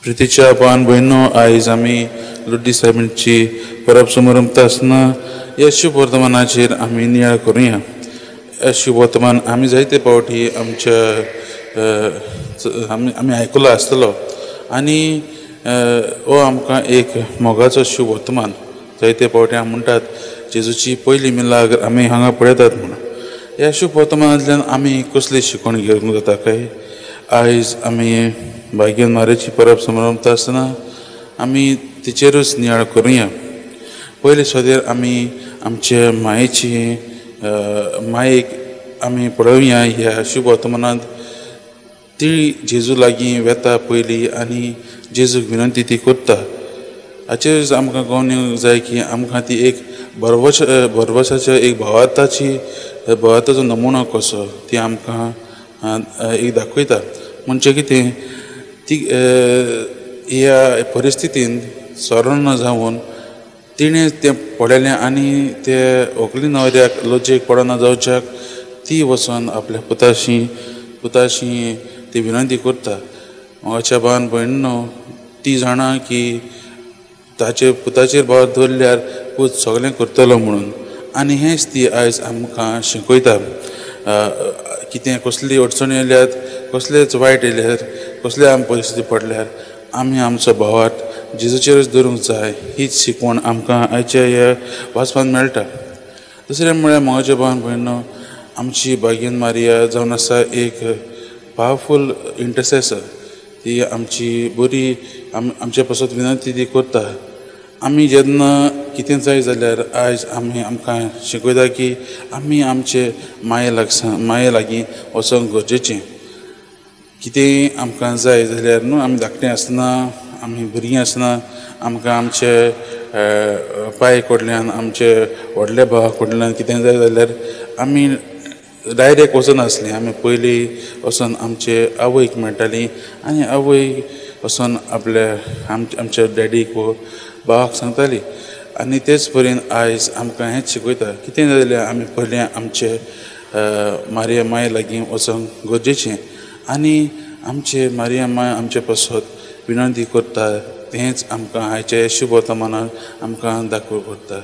प्रितीच्या भावान भयणो, आयज आमी लुड्डी साहेबांची परब समारंभ आसतना ह्या शुभ वर्तमानाचेर आमी नियाळ करुया. ह्या शुभ वर्तमान आमी जायते फावटी आमच्या आमी आयकलो आसतलो आनी हो आमकां एक मोगाचो शुभ वर्तमान. जायते फावटी आमी म्हणटात जेजूची पयली मिलाग्र आमी हांगा पळयतात म्हणून. ह्या शुभ वर्तमानांतल्यान आमी कसली शिकवण घेवंक जाता काय? आयज आमी भाग्यन मारेची परब समारंभ आसतना आमी तिचेरूच नियाळ करुया. पयले सुवातेर आमी आमच्या मायेची मायेक आमी पळोवया. ह्या शुभ वर्तमानांत ती जेजू लागीं वेता पयली आनी जेजूक विनंती ती करता. हाचेर आमकां कळून येवंक जाय की आमकां ती एक भरवशाच्या एक भावार्थाचो नमुनो कसो ती आमकां एक दाखयता. म्हणजे कितें ती ह्या परिस्थितीन सोरोन जावन तिणें तें पळयलें आनी ते व्हंकले न्हवऱ्याक लज्जेक पडना जावच्याक ती वचून आपल्या पुताशी ती विनंती करता. म्हज्या भावान भयणो, ती जाणा की ताचे पुताचेर भार दवरल्यार पूत सगळें करतलो म्हणून. आनी हेंच ती आयज आमकां शिकयता. कितें कसली अडचणी येयल्यात, कसलेच वायट येयल्यार, कसले आमी परिस्थिती पडल्यार आमी आमचो भावार्थ जेजूचेरच दवरूंक जाय. हीच शिकवण आमकां आयच्या ह्या वाचपान मेळटा. दुसरें म्हळ्यार म्हज्या भावान भयणो, आमची भाग्यन मारिया जावन आसा एक पावरफूल इंटरसेसर. ती आमची बरी आमच्या पासून विनंती ती करता. आमी जेन्ना कितें जाय जाल्यार आयज आमकां शिकयता की आमी आमचे माये लागीं वचोंक गरजेचें. कितेंय आमकां जाय जाल्यार न्हू आमी धाकटें आसतना, आमी भुरगीं आसतना आमकां आमचे पाय कडल्यान, आमचे व्हडल्या भावा कडल्यान कितें जाय जाल्यार आमी डायरेक्ट वचनासलीं. आमी पयलीं वचोन आमचे आवयक मेळटालीं आनी आवय वचोन आमच्या डॅडीक वो भावाक सांगताली. आनी तेच परेन आयज आमकां हेंच शिकयता कितें जाल्यार आमी पयलें आमचे मारिया माय लागीं वचोंक गरजेचें. आनी आमचे मारिया माय आमचे पासत विनंती करता. तेंच आमकां आयच्या शुभ वर्तमानान आमकां दाखोवप करता.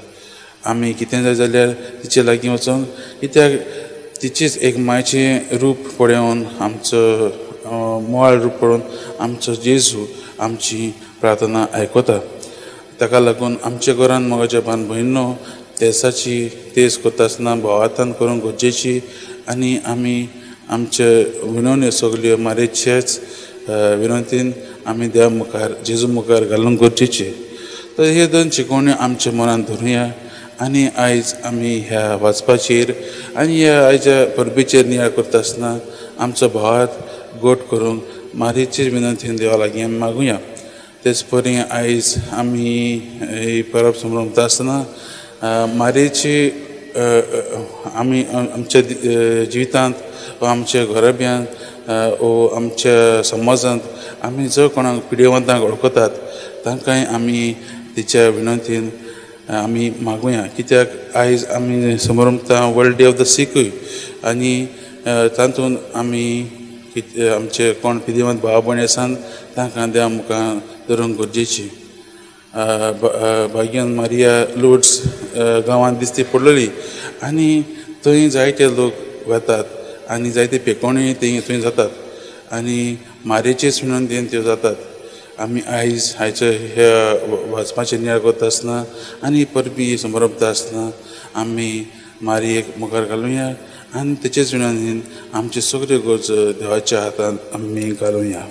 आमी कितें जाय जाल्यार तिचे लागीं वचोंक, कित्याक तिचेच एक मायेचें रूप पळोवन, आमचो मोवाळ रूप पळोवन आमचो जेजू आमची प्रार्थना आयकता. ताका लागून आमच्या घरान म्हज्या भावान भयणो तेसाची तेस करता आसतना भावार्थान करूंक गरजेची. आनी आमी आमचे विनवण्यो सगल्यो मारेचेच विनंतीन आमी देवा मुखार जेजू मुखार घालूंक गरजेचे. तर हे दोन शिकवण्यो आमच्या मनान धरुया. आनी आयज आमी ह्या वाचपाचेर आनी ह्या आयच्या परबेचेर नियाळ करता आसतना आमचो भावार्थ गोट करूंक मारेचेर विनंतीन देवा लागीं आमी मागुया. तेच परी आयज आमी ही परब समारंभ आसतना मारेची आमी आमच्या जिवितांत वा आमच्या घराब्यांत वो आमच्या समाजांत आमी जो कोणाक पिडेवंतांक वळखतात तांकांय आमी तिच्या विनंतीन आमी मागुया. कित्याक आयज आमी समारंभ वर्ल्ड डे ऑफ द सीकूय आनी तातूंत आमी आमचे कोण पिडेवंत भाव भयणी आसात तांकां देवा मुखार दवरूंक गरजेची. भाग्यन मारिया लुड्स गांवांत दिश्टी पडलेली आनी थंय जायते लोक वतात आनी जायते पेकोवणी थंय जातात आनी मारेचेच विनंतीन त्यो जातात. आमी आयज हायच्या ह्या वाचपाचेर नियाळ करता आसतना आनी परबी समारंभ आसतना आमी मारयेक मुखार घालुया आनी तेचेच विनंतीन आमच्यो सगल्यो गरजो देवाच्या हातांत आमी घालुया.